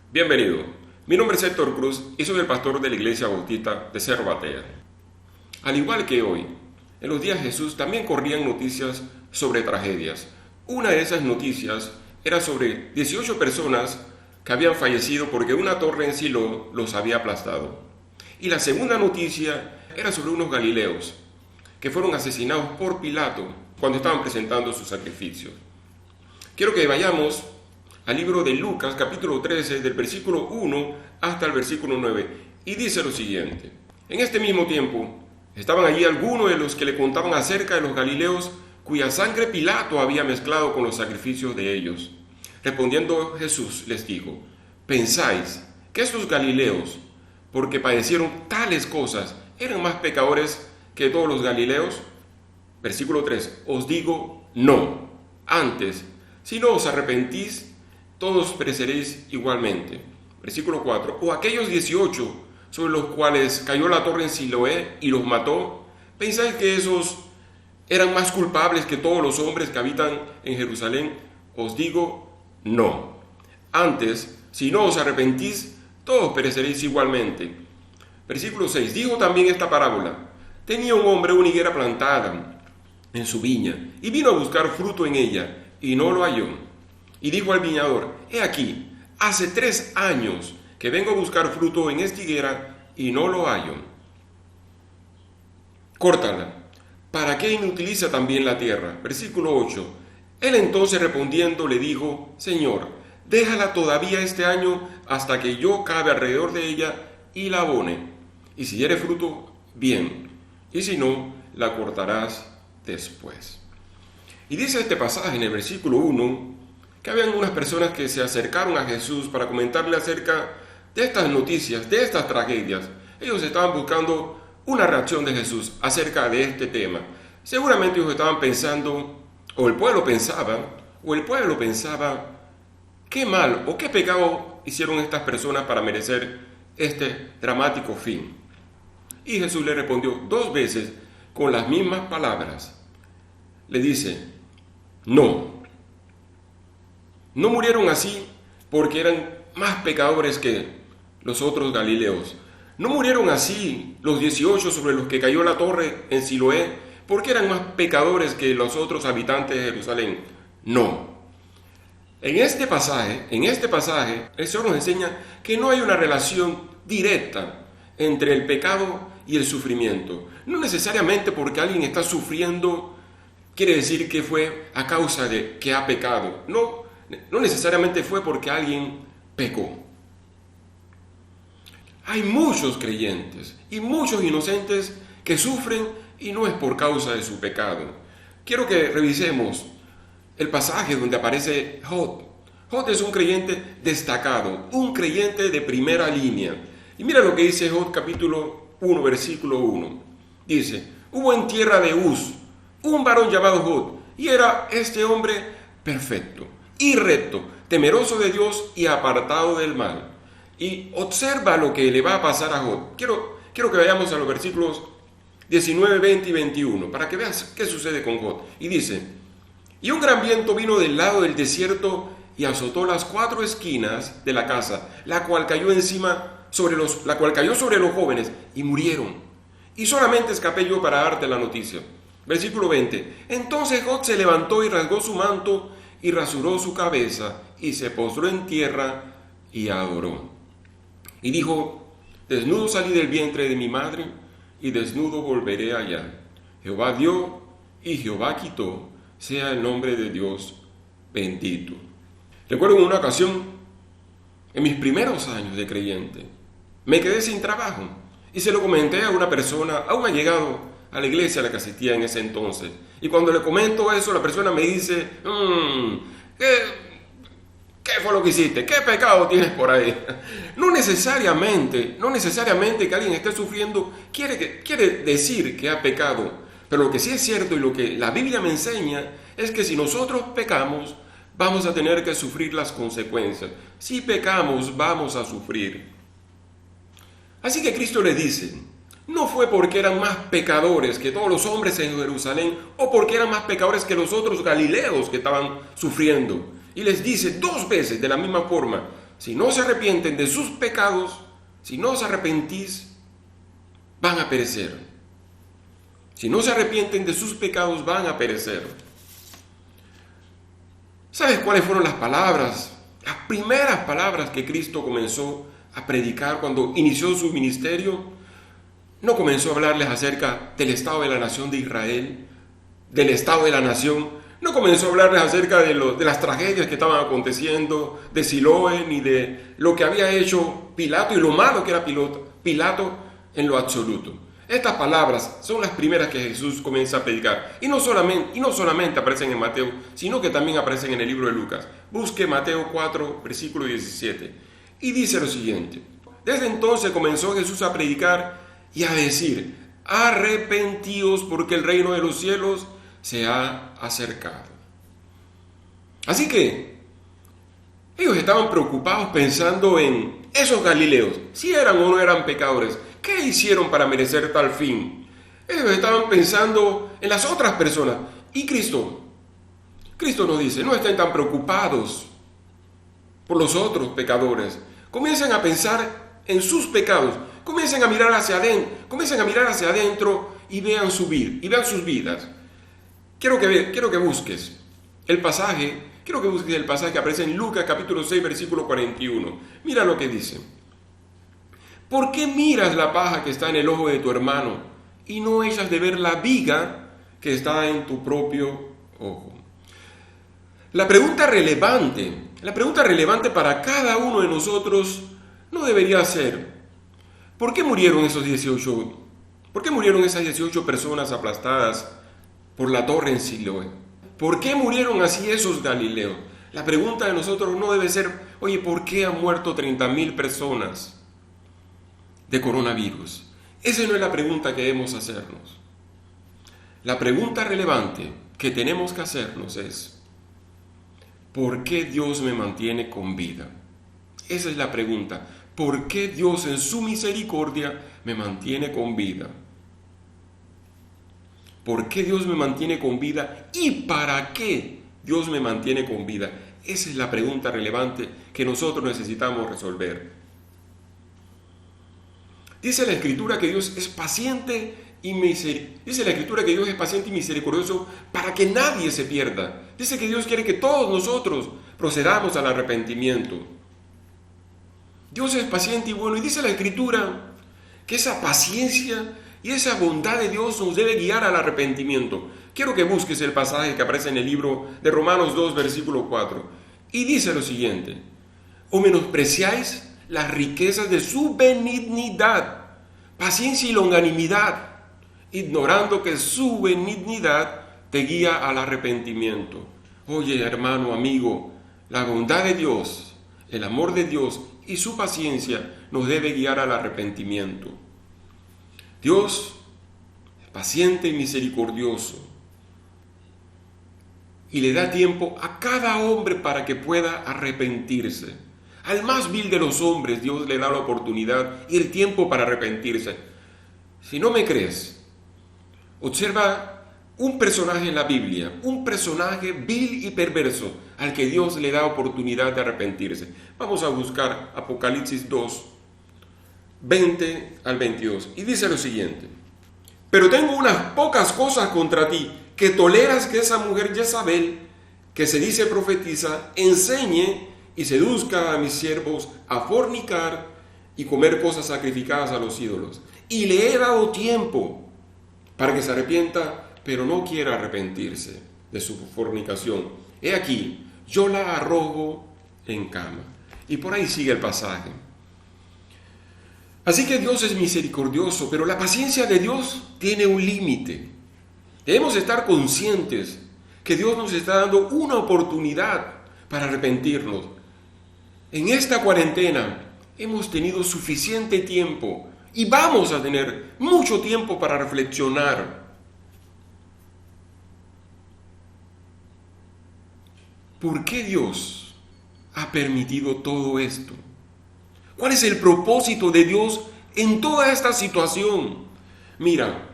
Bienvenido. Mi nombre es Héctor Cruz y soy el pastor de la Iglesia Bautista de Cerro Batea. Al igual que hoy, en los días de Jesús también corrían noticias sobre tragedias. Una de esas noticias era sobre 18 personas que habían fallecido porque una torre en Silo los había aplastado. Y la segunda noticia era sobre unos galileos que fueron asesinados por Pilato cuando estaban presentando sus sacrificios. Quiero que vayamos al libro de Lucas, capítulo 13, del versículo 1 hasta el versículo 9, y dice lo siguiente: en este mismo tiempo estaban allí algunos de los que le contaban acerca de los galileos cuya sangre Pilato había mezclado con los sacrificios de ellos. Respondiendo Jesús les dijo: ¿pensáis que estos galileos, porque padecieron tales cosas, eran más pecadores que todos los galileos? Versículo 3, os digo no. Antes, si no os arrepentís, todos pereceréis igualmente. Versículo 4, o aquellos 18 sobre los cuales cayó la torre en Siloé y los mató, ¿pensáis que esos eran más culpables que todos los hombres que habitan en Jerusalén? Os digo no. Antes, si no os arrepentís, todos pereceréis igualmente. Versículo 6, dijo también esta parábola: tenía un hombre una higuera plantada en su viña, y vino a buscar fruto en ella, y no lo halló. Y dijo al viñador: he aquí, hace 3 años que vengo a buscar fruto en esta higuera, y no lo hallo. Córtala, ¿para qué inutiliza también la tierra? Versículo 8, él entonces respondiendo le dijo: Señor, déjala todavía este año hasta que yo cabe alrededor de ella y la abone. Y si diere fruto, bien, y si no, la cortarás después. Y dice este pasaje en el versículo 1 que habían unas personas que se acercaron a Jesús para comentarle acerca de estas noticias, de estas tragedias. Ellos estaban buscando una reacción de Jesús acerca de este tema. Seguramente ellos estaban pensando, o el pueblo pensaba, qué mal o qué pecado hicieron estas personas para merecer este dramático fin. Y Jesús le respondió 2 veces con las mismas palabras. Le dice: no murieron así porque eran más pecadores que los otros galileos. No murieron así los 18 sobre los que cayó la torre en Siloé porque eran más pecadores que los otros habitantes de Jerusalén. No. En este pasaje, el Señor nos enseña que no hay una relación directa entre el pecado y el sufrimiento. No necesariamente porque alguien está sufriendo quiere decir que fue a causa de que ha pecado. No necesariamente fue porque alguien pecó. Hay muchos creyentes y muchos inocentes que sufren y no es por causa de su pecado. Quiero que revisemos el pasaje donde aparece Job. Job es un creyente destacado, un creyente de primera línea. Y mira lo que dice Job capítulo 1, versículo 1. Dice: hubo en tierra de Uz un varón llamado Job, y era este hombre perfecto y recto, temeroso de Dios y apartado del mal. Y observa lo que le va a pasar a Job. Quiero que vayamos a los versículos 19, 20 y 21 para que veas qué sucede con Job. Y dice: y un gran viento vino del lado del desierto y azotó las 4 esquinas de la casa, la cual cayó sobre los jóvenes y murieron. Y solamente escapé yo para darte la noticia. Versículo 20. Entonces Job se levantó y rasgó su manto y rasuró su cabeza y se postró en tierra y adoró. Y dijo: desnudo salí del vientre de mi madre y desnudo volveré allá. Jehová dio y Jehová quitó, sea el nombre de Dios bendito. Recuerdo en una ocasión, en mis primeros años de creyente, me quedé sin trabajo y se lo comenté a una persona, aún ha llegado a la iglesia a la que asistía en ese entonces. Y cuando le comento eso, la persona me dice: ¿qué fue lo que hiciste? ¿Qué pecado tienes por ahí? No necesariamente que alguien esté sufriendo quiere decir que ha pecado. Pero lo que sí es cierto y lo que la Biblia me enseña es que si nosotros pecamos, vamos a tener que sufrir las consecuencias. Si pecamos, vamos a sufrir. Así que Cristo le dice: no fue porque eran más pecadores que todos los hombres en Jerusalén o porque eran más pecadores que los otros galileos que estaban sufriendo. Y les dice 2 veces de la misma forma: si no se arrepienten de sus pecados, si no os arrepentís, van a perecer. Si no se arrepienten de sus pecados, van a perecer. ¿Sabes cuáles fueron las palabras? Las primeras palabras que Cristo comenzó a predicar cuando inició su ministerio. No comenzó a hablarles acerca del estado de la nación de Israel, del estado de la nación. No comenzó a hablarles acerca de las tragedias que estaban aconteciendo, de Siloé, ni de lo que había hecho Pilato y lo malo que era Pilato en lo absoluto. Estas palabras son las primeras que Jesús comienza a predicar. Y no solamente aparecen en Mateo, sino que también aparecen en el libro de Lucas. Busque Mateo 4, versículo 17. Y dice lo siguiente: desde entonces comenzó Jesús a predicar y a decir: arrepentíos, porque el reino de los cielos se ha acercado. Así que ellos estaban preocupados pensando en esos galileos, si eran o no eran pecadores. ¿Qué hicieron para merecer tal fin? Ellos estaban pensando en las otras personas. Y Cristo nos dice: no estén tan preocupados por los otros pecadores. Comiencen a pensar en sus pecados. Comiencen a mirar hacia adentro y vean sus vidas. Quiero que busques el pasaje que aparece en Lucas capítulo 6, versículo 41. Mira lo que dice: ¿por qué miras la paja que está en el ojo de tu hermano y no echas de ver la viga que está en tu propio ojo? La pregunta relevante para cada uno de nosotros no debería ser: ¿por qué murieron esas 18 personas aplastadas por la torre en Siloé? ¿Por qué murieron así esos galileos? La pregunta de nosotros no debe ser: oye, ¿por qué han muerto 30,000 personas de coronavirus? Esa no es la pregunta que debemos hacernos. La pregunta relevante que tenemos que hacernos es: ¿por qué Dios me mantiene con vida? Esa es la pregunta. ¿Por qué Dios en su misericordia me mantiene con vida? ¿Por qué Dios me mantiene con vida? ¿Y para qué Dios me mantiene con vida? Esa es la pregunta relevante que nosotros necesitamos resolver. Dice la Escritura que Dios es paciente y misericordioso para que nadie se pierda. Dice que Dios quiere que todos nosotros procedamos al arrepentimiento. Dios es paciente y bueno, y dice la Escritura que esa paciencia y esa bondad de Dios nos debe guiar al arrepentimiento. Quiero que busques el pasaje que aparece en el libro de Romanos 2, versículo 4. Y dice lo siguiente: ¿o menospreciáis las riquezas de su benignidad, paciencia y longanimidad, ignorando que su benignidad te guía al arrepentimiento? Oye, hermano, amigo, la bondad de Dios, el amor de Dios y su paciencia nos debe guiar al arrepentimiento. Dios es paciente y misericordioso y le da tiempo a cada hombre para que pueda arrepentirse. Al más vil de los hombres Dios le da la oportunidad y el tiempo para arrepentirse. Si no me crees, observa un personaje en la Biblia, un personaje vil y perverso al que Dios le da oportunidad de arrepentirse. Vamos a buscar Apocalipsis 2, 20 al 22. Y dice lo siguiente: pero tengo unas pocas cosas contra ti, que toleras que esa mujer Jezabel, que se dice profetiza, enseñe y seduzca a mis siervos a fornicar y comer cosas sacrificadas a los ídolos. Y le he dado tiempo para que se arrepienta, pero no quiere arrepentirse de su fornicación. He aquí, yo la arrojo en cama. Y por ahí sigue el pasaje. Así que Dios es misericordioso, pero la paciencia de Dios tiene un límite. Debemos estar conscientes que Dios nos está dando una oportunidad para arrepentirnos. En esta cuarentena hemos tenido suficiente tiempo y vamos a tener mucho tiempo para reflexionar. ¿Por qué Dios ha permitido todo esto? ¿Cuál es el propósito de Dios en toda esta situación? Mira,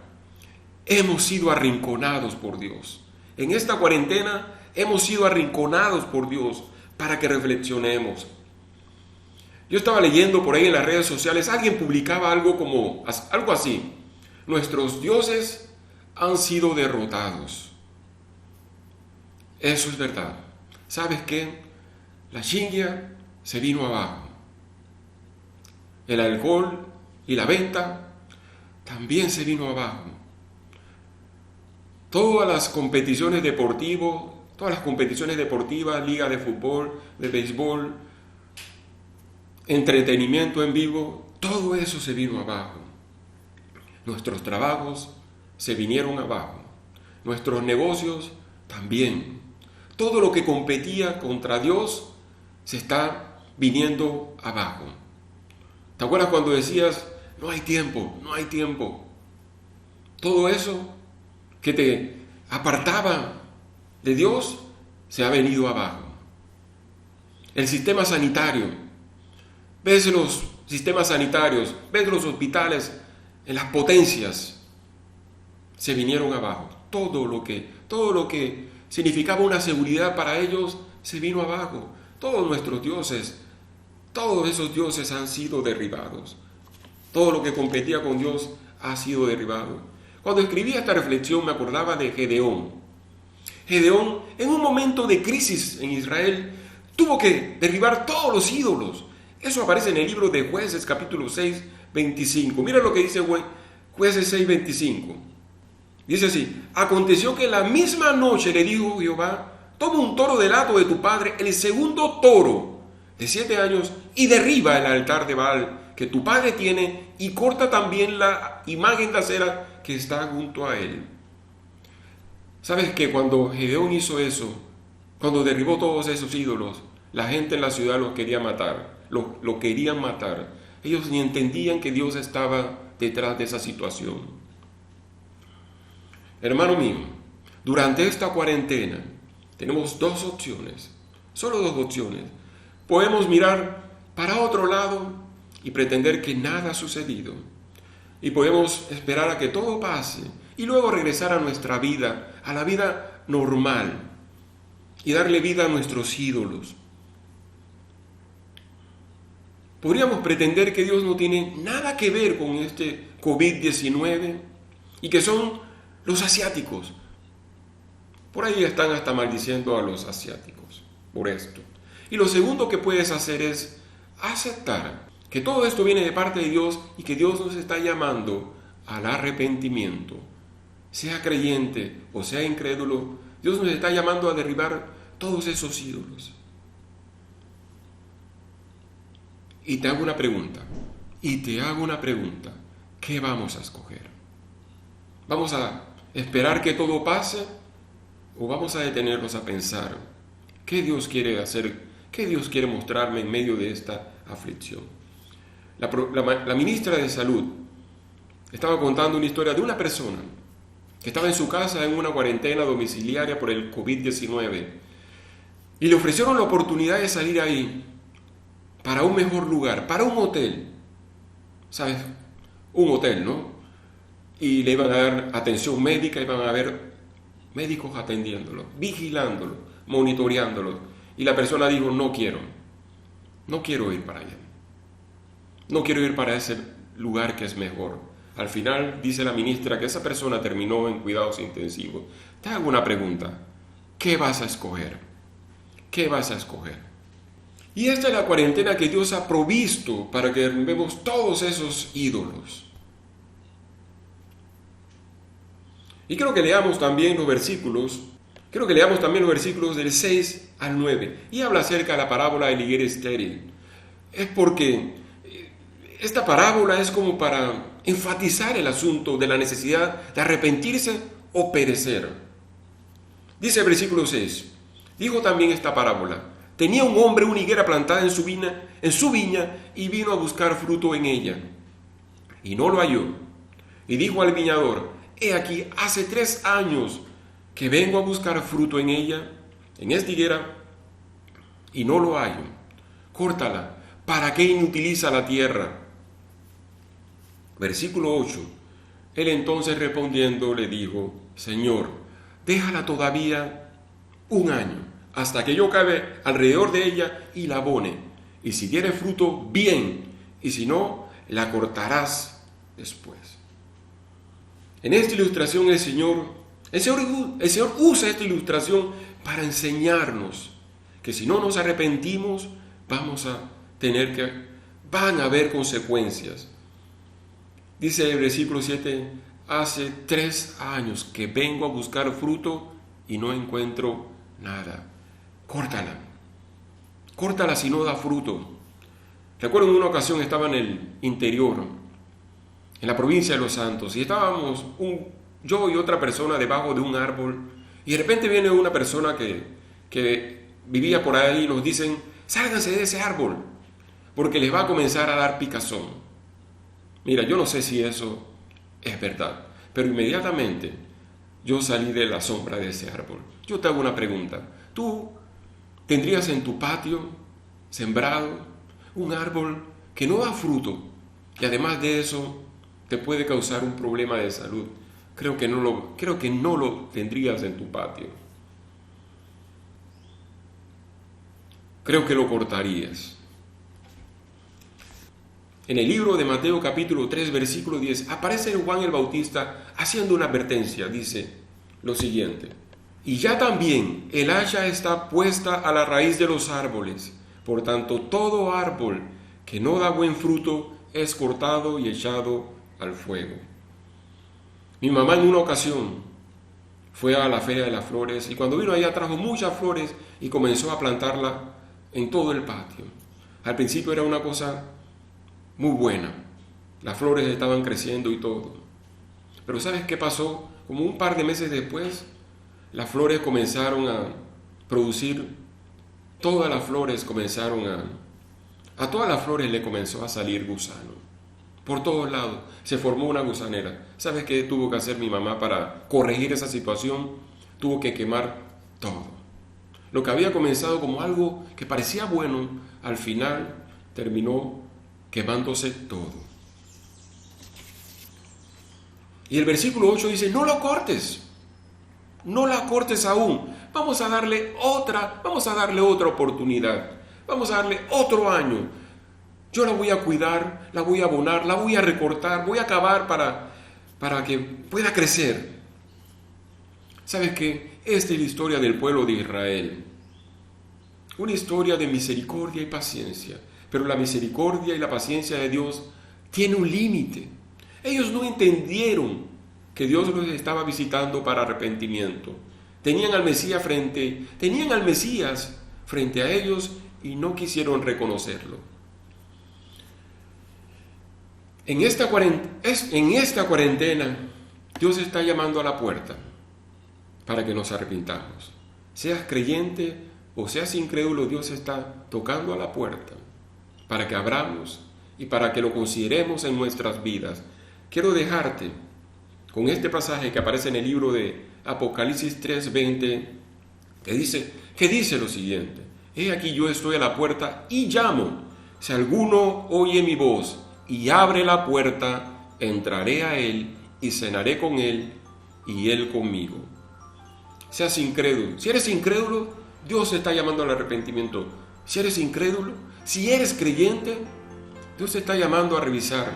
hemos sido arrinconados por Dios. En esta cuarentena hemos sido arrinconados por Dios para que reflexionemos. Yo estaba leyendo por ahí en las redes sociales, alguien publicaba algo así: nuestros dioses han sido derrotados. Eso es verdad. ¿Sabes qué? La Xingia se vino abajo. El alcohol y la venta también se vino abajo. Todas las competiciones deportivas, liga de fútbol, de béisbol, entretenimiento en vivo, todo eso se vino abajo. Nuestros trabajos se vinieron abajo. Nuestros negocios también. Todo lo que competía contra Dios se está viniendo abajo. ¿Te acuerdas cuando decías, no hay tiempo, no hay tiempo? Todo eso que te apartaba de Dios se ha venido abajo. El sistema sanitario, ves los sistemas sanitarios, ves los hospitales, en las potencias se vinieron abajo. Todo lo que significaba una seguridad para ellos se vino abajo. Todos nuestros dioses, todos esos dioses han sido derribados. Todo lo que competía con Dios ha sido derribado. Cuando escribí esta reflexión me acordaba de Gedeón. Gedeón, en un momento de crisis en Israel, tuvo que derribar todos los ídolos. Eso aparece en el libro de Jueces, capítulo 6, 25. Mira lo que dice Jueces 6, 25. Dice así: aconteció que la misma noche le dijo Jehová: toma un toro del hato de tu padre, el segundo toro de 7 años, y derriba el altar de Baal que tu padre tiene, y corta también la imagen de acera que está junto a él. ¿Sabes que cuando Gedeón hizo eso, cuando derribó todos esos ídolos, la gente en la ciudad los quería matar, lo querían matar? Ellos ni entendían que Dios estaba detrás de esa situación. Hermano mío, durante esta cuarentena tenemos dos opciones, solo dos opciones. Podemos mirar para otro lado y pretender que nada ha sucedido. Y podemos esperar a que todo pase y luego regresar a nuestra vida, a la vida normal, y darle vida a nuestros ídolos. Podríamos pretender que Dios no tiene nada que ver con este COVID-19 y que son los asiáticos. Por ahí están hasta maldiciendo a los asiáticos por esto. Y lo segundo que puedes hacer es aceptar que todo esto viene de parte de Dios y que Dios nos está llamando al arrepentimiento. Sea creyente o sea incrédulo, Dios nos está llamando a derribar todos esos ídolos. Y te hago una pregunta, ¿qué vamos a escoger? ¿Vamos a esperar que todo pase o vamos a detenernos a pensar qué Dios quiere hacer, qué Dios quiere mostrarme en medio de esta aflicción? La ministra de Salud estaba contando una historia de una persona que estaba en su casa en una cuarentena domiciliaria por el COVID-19 y le ofrecieron la oportunidad de salir ahí para un mejor lugar, para un hotel. ¿Sabes? Un hotel, ¿no? Y le iban a dar atención médica, iban a haber médicos atendiéndolo, vigilándolo, monitoreándolo. Y la persona dijo, no quiero ir para allá. No quiero ir para ese lugar que es mejor. Al final dice la ministra que esa persona terminó en cuidados intensivos. Te hago una pregunta. ¿Qué vas a escoger? ¿Qué vas a escoger? Y esta es la cuarentena que Dios ha provisto para que derrumbemos todos esos ídolos. Y quiero que leamos también los versículos del 6 al 9. Y habla acerca de la parábola de la higuera estéril. Es porque esta parábola es como para enfatizar el asunto de la necesidad de arrepentirse o perecer. Dice el versículo 6, dijo también esta parábola: tenía un hombre una higuera plantada en su viña y vino a buscar fruto en ella. Y no lo halló. Y dijo al viñador: he aquí, hace 3 años que vengo a buscar fruto en ella, en esta higuera, y no lo hallo. Córtala, ¿para qué inutiliza la tierra? Versículo 8. Él entonces respondiendo le dijo: Señor, déjala todavía 1 año, hasta que yo cabe alrededor de ella y la abone. y si diere fruto, bien, y si no, la cortarás después. En esta ilustración el Señor usa esta ilustración para enseñarnos que si no nos arrepentimos, van a haber consecuencias. Dice el versículo 7, hace 3 años que vengo a buscar fruto y no encuentro nada. Córtala si no da fruto. Recuerdo en una ocasión estaba en el interior, en la provincia de Los Santos, y estábamos yo y otra persona debajo de un árbol, y de repente viene una persona que vivía por ahí y nos dicen, sálganse de ese árbol, porque les va a comenzar a dar picazón. Mira, yo no sé si eso es verdad, pero inmediatamente yo salí de la sombra de ese árbol. Yo te hago una pregunta. ¿Tú tendrías en tu patio sembrado un árbol que no da fruto y además de eso te puede causar un problema de salud? Creo que no lo tendrías en tu patio. Creo que lo cortarías. En el libro de Mateo capítulo 3 versículo 10 aparece Juan el Bautista haciendo una advertencia. Dice lo siguiente: y ya también el hacha está puesta a la raíz de los árboles. Por tanto, todo árbol que no da buen fruto es cortado y echado al fuego. Mi mamá en una ocasión fue a la Feria de las Flores y cuando vino allá trajo muchas flores y comenzó a plantarla en todo el patio. Al principio era una cosa muy buena, las flores estaban creciendo y todo. Pero ¿sabes qué pasó? Como un par de meses después, las flores comenzaron a producir, todas las flores comenzaron a todas las flores le comenzó a salir gusano. Por todos lados se formó una gusanera. ¿Sabes qué tuvo que hacer mi mamá para corregir esa situación? Tuvo que quemar todo. Lo que había comenzado como algo que parecía bueno, al final terminó quemándose todo. Y el versículo 8 dice, no lo cortes, no la cortes aún, vamos a darle otra oportunidad, vamos a darle otro año. Yo la voy a cuidar, la voy a abonar, la voy a recortar, voy a cavar para que pueda crecer. ¿Sabes qué? Esta es la historia del pueblo de Israel. Una historia de misericordia y paciencia. Pero la misericordia y la paciencia de Dios tiene un límite. Ellos no entendieron que Dios los estaba visitando para arrepentimiento. Tenían al Mesías frente a ellos y no quisieron reconocerlo. En esta cuarentena, Dios está llamando a la puerta para que nos arrepintamos. Seas creyente o seas incrédulo, Dios está tocando a la puerta para que abramos y para que lo consideremos en nuestras vidas. Quiero dejarte con este pasaje que aparece en el libro de Apocalipsis 3:20, que dice lo siguiente: he aquí yo estoy a la puerta y llamo. Si alguno oye mi voz y abre la puerta, entraré a él y cenaré con él y él conmigo. Seas incrédulo. Si eres incrédulo, Dios te está llamando al arrepentimiento. Si eres incrédulo, si eres creyente, Dios te está llamando a revisar.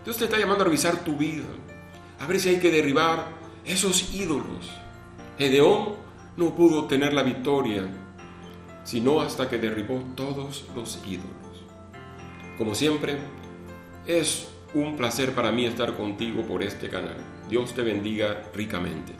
Dios te está llamando a revisar tu vida, a ver si hay que derribar esos ídolos. Gedeón no pudo tener la victoria, sino hasta que derribó todos los ídolos. Como siempre, es un placer para mí estar contigo por este canal. Dios te bendiga ricamente.